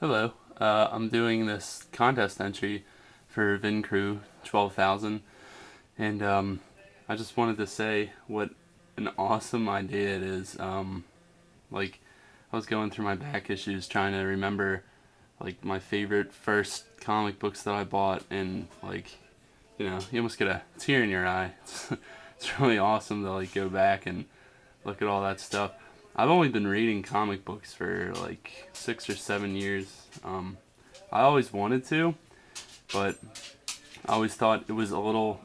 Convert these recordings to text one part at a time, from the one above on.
Hello, I'm doing this contest entry for VINCRU12000, and I just wanted to say what an awesome idea it is. Like, I was going through my back issues trying to remember, like, my favorite first comic books that I bought, and, like, you almost get a tear in your eye. It's really awesome to, like, go back and look at all that stuff. I've only been reading comic books for like 6 or 7 years. I always wanted to, but I always thought it was a little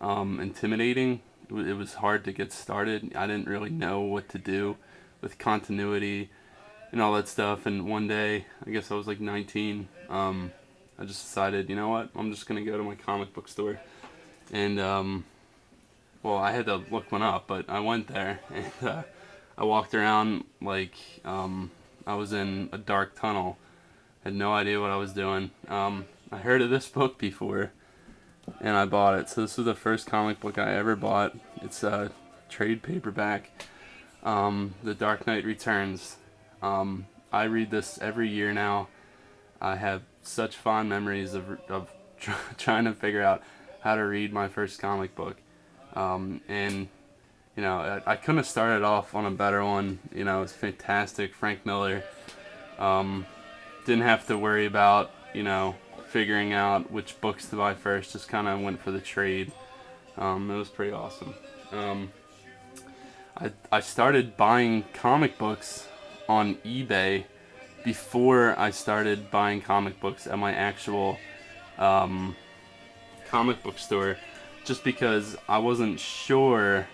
intimidating. It was hard to get started. I didn't really know what to do with continuity and all that stuff. And one day, I guess I was like 19, I just decided, you know what, I'm just going to go to my comic book store. And, well, I had to look one up, but I went there and I walked around like I was in a dark tunnel. Had no idea what I was doing. I heard of this book before, and I bought it. So this was the first comic book I ever bought. It's a trade paperback. The Dark Knight Returns. I read this every year now. I have such fond memories of trying to figure out how to read my first comic book. And I couldn't have started off on a better one. It was fantastic. Frank Miller. Didn't have to worry about, figuring out which books to buy first. Just kind of went for the trade. It was pretty awesome. I started buying comic books on eBay before I started buying comic books at my actual comic book store, just because I wasn't sure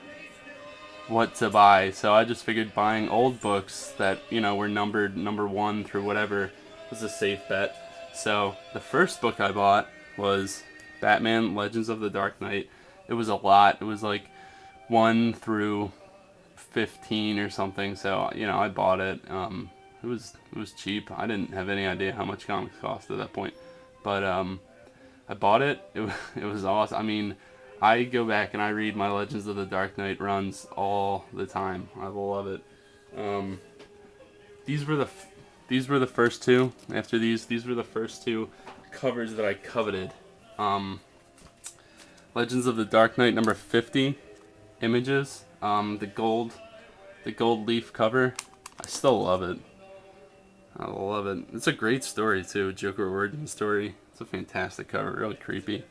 what to buy. So I just figured buying old books that were numbered number 1 through whatever was a safe bet. So the first book I bought was Batman Legends of the Dark Knight. It was a lot. It was like 1 through 15 or something. So I bought it. It was cheap. I didn't have any idea how much comics cost at that point, but I bought it. It was awesome. I mean, I go back and I read my Legends of the Dark Knight runs all the time. I love it. These were the first two. After these were the first two covers that I coveted. Legends of the Dark Knight number 50, Images. The gold leaf cover. I still love it. I love it. It's a great story too. Joker origin story. It's a fantastic cover. Really creepy.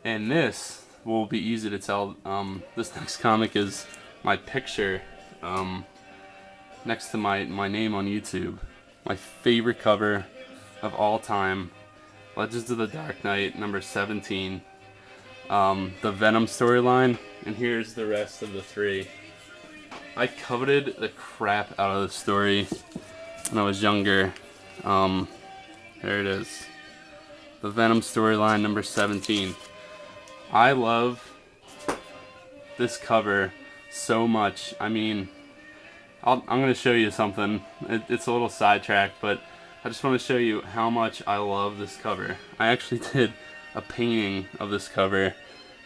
And this will be easy to tell. This next comic is my picture next to my name on YouTube. My favorite cover of all time. Legends of the Dark Knight, number 17. The Venom storyline. And here's the rest of the 3. I coveted the crap out of the story when I was younger. There it is. The Venom storyline, number 17. I love this cover so much. I mean, I'm going to show you something. It's a little sidetracked, but I just want to show you how much I love this cover. I actually did a painting of this cover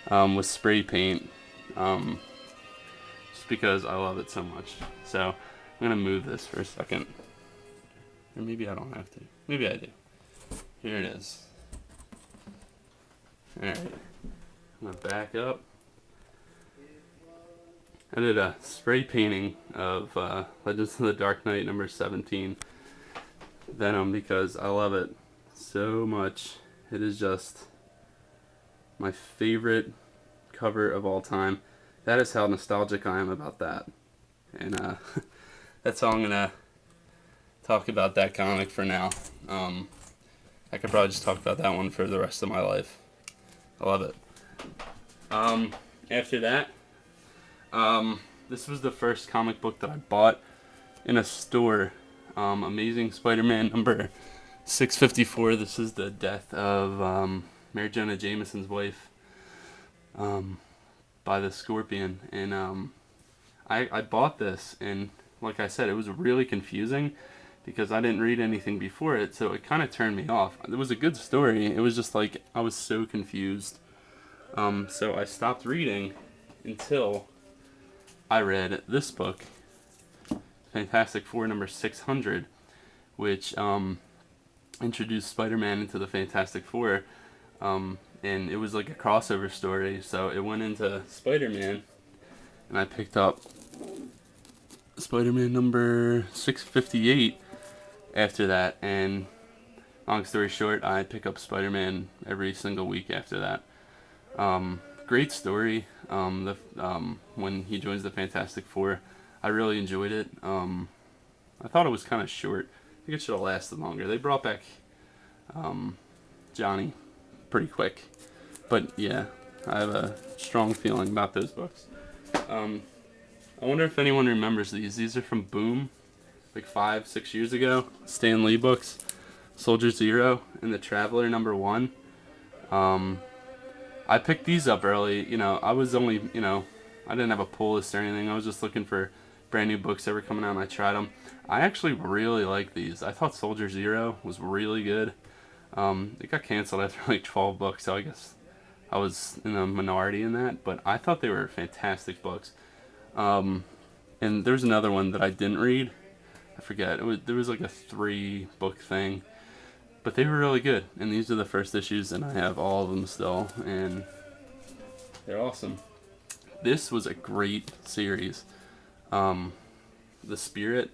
with spray paint, just because I love it so much. So I'm going to move this for a second. Or maybe I don't have to. Maybe I do. Here it is. Alright. I'm going to back up. I did a spray painting of Legends of the Dark Knight number 17 Venom because I love it so much. It is just my favorite cover of all time. That is how nostalgic I am about that. And that's how I'm going to talk about that comic for now. I could probably just talk about that one for the rest of my life. I love it. After that, this was the first comic book that I bought in a store. Amazing Spider-Man number 654. This is the death of Mary Jonah Jameson's wife by the Scorpion. And I bought this, and like I said, it was really confusing because I didn't read anything before it, so it kind of turned me off. It was a good story. It was just like I was so confused. So I stopped reading until I read this book, Fantastic Four number 600, which introduced Spider-Man into the Fantastic Four, and it was like a crossover story. So it went into Spider-Man, and I picked up Spider-Man number 658 after that. And long story short, I pick up Spider-Man every single week after that. Great story. When he joins the Fantastic Four, I really enjoyed it. I thought it was kind of short. I think it should have lasted longer. They brought back Johnny pretty quick. But yeah, I have a strong feeling about those books. I wonder if anyone remembers these. These are from Boom, like 5-6 years ago. Stan Lee books. Soldier Zero and The Traveler #1. I picked these up early. I was only, I didn't have a pull list or anything. I was just looking for brand new books that were coming out, and I tried them. I actually really like these. I thought Soldier Zero was really good. It got canceled after like 12 books, so I guess I was in a minority in that, but I thought they were fantastic books. And there's another one that I didn't read. I forget. There was like a 3-book thing, but they were really good. And these are the first issues, and I have all of them still, and they're awesome. This was a great series. The Spirit.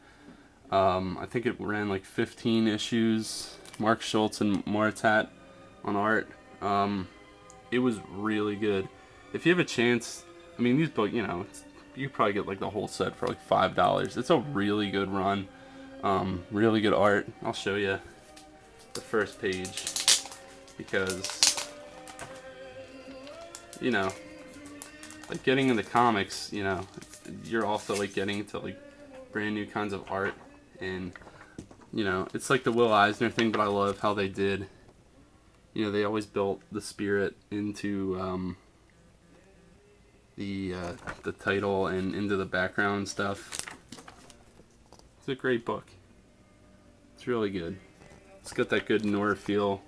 I think it ran like 15 issues. Mark Schultz and Moritat on art. It was really good. If you have a chance, I mean, these books, you probably get like the whole set for like $5. It's a really good run. Really good art. I'll show you the first page because, like getting into comics, you're also like getting into like brand new kinds of art, and it's like the Will Eisner thing, but I love how they did. They always built the Spirit into the title and into the background stuff. It's a great book. It's really good. It's got that good noir feel.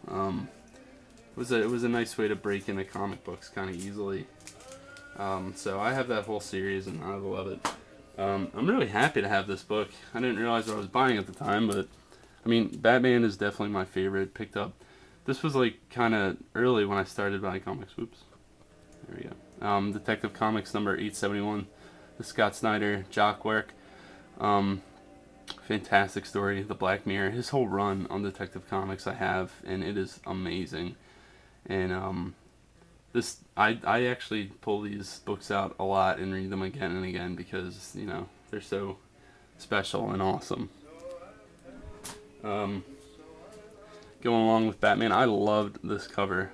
It was a nice way to break into comic books kind of easily. So I have that whole series and I love it. I'm really happy to have this book. I didn't realize what I was buying at the time, but I mean, Batman is definitely my favorite. Picked up. This was like kind of early when I started buying comics. Whoops. There we go. Detective Comics number 871. The Scott Snyder Jock work. Fantastic story. The Black Mirror. His whole run on Detective Comics I have, and it is amazing. And I actually pull these books out a lot and read them again and again because they're so special and awesome. Going along with Batman, I loved this cover.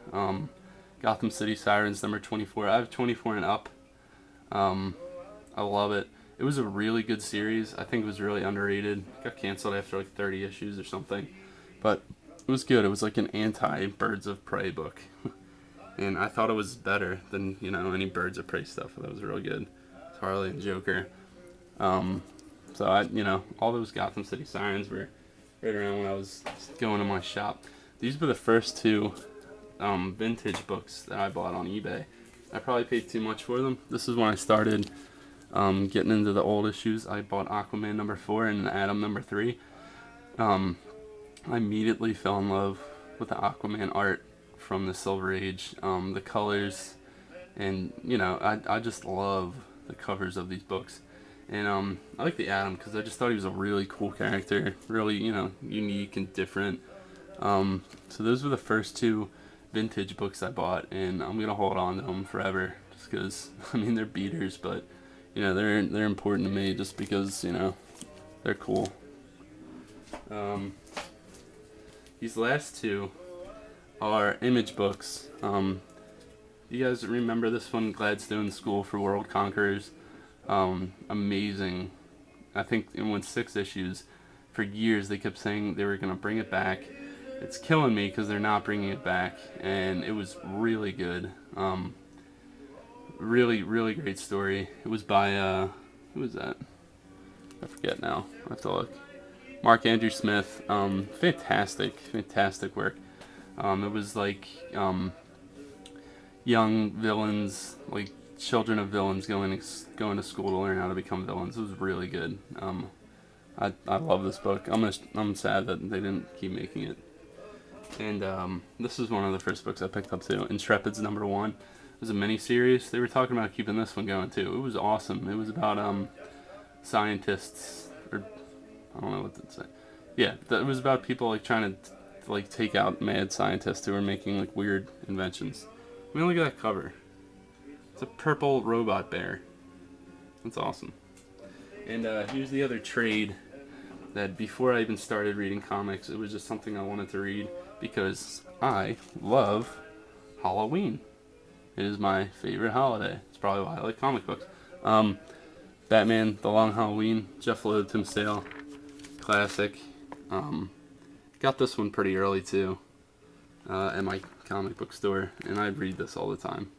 Gotham City Sirens number 24. I have 24 and up. I love it. It was a really good series. I think it was really underrated. It got canceled after like 30 issues or something, but it was good. It was like an anti-Birds of Prey book. And I thought it was better than, any Birds of Prey stuff. That was really good. It's Harley and Joker. So all those Gotham City Sirens were right around when I was going to my shop. These were the first 2 vintage books that I bought on eBay. I probably paid too much for them. This is when I started getting into the old issues. I bought Aquaman number 4 and Atom number 3. I immediately fell in love with the Aquaman art from the Silver Age, the colors, and I just love the covers of these books. And I like the Atom because I just thought he was a really cool character, really unique and different. So those were the first 2 vintage books I bought, and I'm gonna hold on to them forever just because they're beaters, but they're important to me just because they're cool. These last 2 are image books. You guys remember this one, Gladstone School for World Conquerors? Amazing. I think it went 6 issues. For years they kept saying they were going to bring it back. It's killing me because they're not bringing it back, and it was really good. Really, really great story. It was by, who was that? I forget now. I have to look. Mark Andrew Smith. Fantastic work. It was like young villains, like children of villains going to school to learn how to become villains. It was really good. I love this book. I'm sad that they didn't keep making it. And this is one of the first books I picked up too. Intrepid's #1. It was a mini series. They were talking about keeping this one going too. It was awesome. It was about scientists, or I don't know what to say. Yeah, it was about people like trying to like take out mad scientists who were making like weird inventions. I mean, look at that cover. It's a purple robot bear. That's awesome. And here's the other trade that before I even started reading comics, it was just something I wanted to read because I love Halloween. It is my favorite holiday. It's probably why I like comic books. Batman, The Long Halloween, Jeff Loeb, Tim Sale, classic. Got this one pretty early too at my comic book store, and I read this all the time.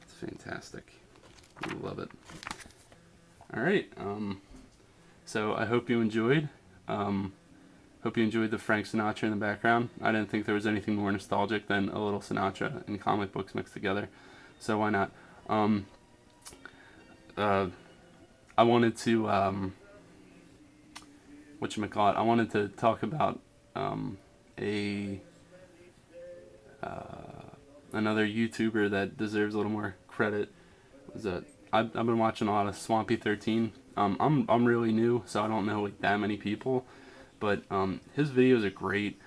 It's fantastic. I love it. Alright, so I hope you enjoyed. Hope you enjoyed the Frank Sinatra in the background. I didn't think there was anything more nostalgic than a little Sinatra and comic books mixed together, so why not? I wanted to, whatchamacallit, I wanted to talk about another YouTuber that deserves a little more credit. Was that I've been watching a lot of Swampy13. I'm really new, so I don't know like that many people, but his videos are great.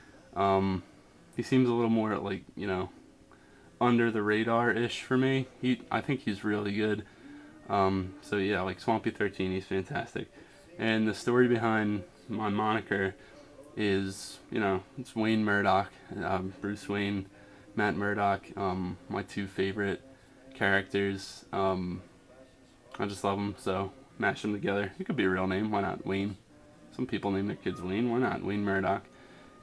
He seems a little more like, you know, under the radar ish for me. I think he's really good. So yeah, like Swampy13, he's fantastic. And the story behind my moniker is, you know, it's Wayne Murdoch, Bruce Wayne, Matt Murdock, my two favorite characters. I just love them, so mash them together. It could be a real name, why not? Wayne. Some people name their kids Wayne, why not? Wayne Murdoch.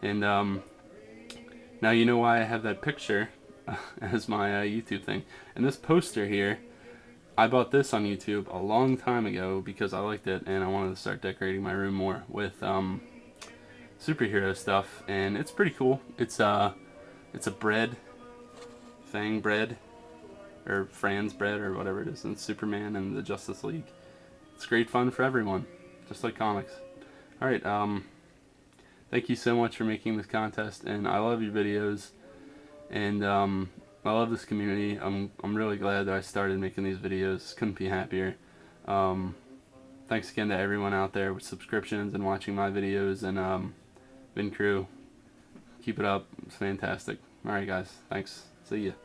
And now you know why I have that picture as my YouTube thing. And this poster here, I bought this on YouTube a long time ago because I liked it and I wanted to start decorating my room more with superhero stuff, and it's pretty cool. It's a bread, Fang bread, or Fran's bread, or whatever it is, and Superman and the Justice League. It's great fun for everyone, just like comics. Alright, thank you so much for making this contest, and I love your videos, and I love this community. I'm really glad that I started making these videos. Couldn't be happier. Thanks again to everyone out there with subscriptions and watching my videos, and VinCru, keep it up. It's fantastic. Alright guys, thanks. See ya.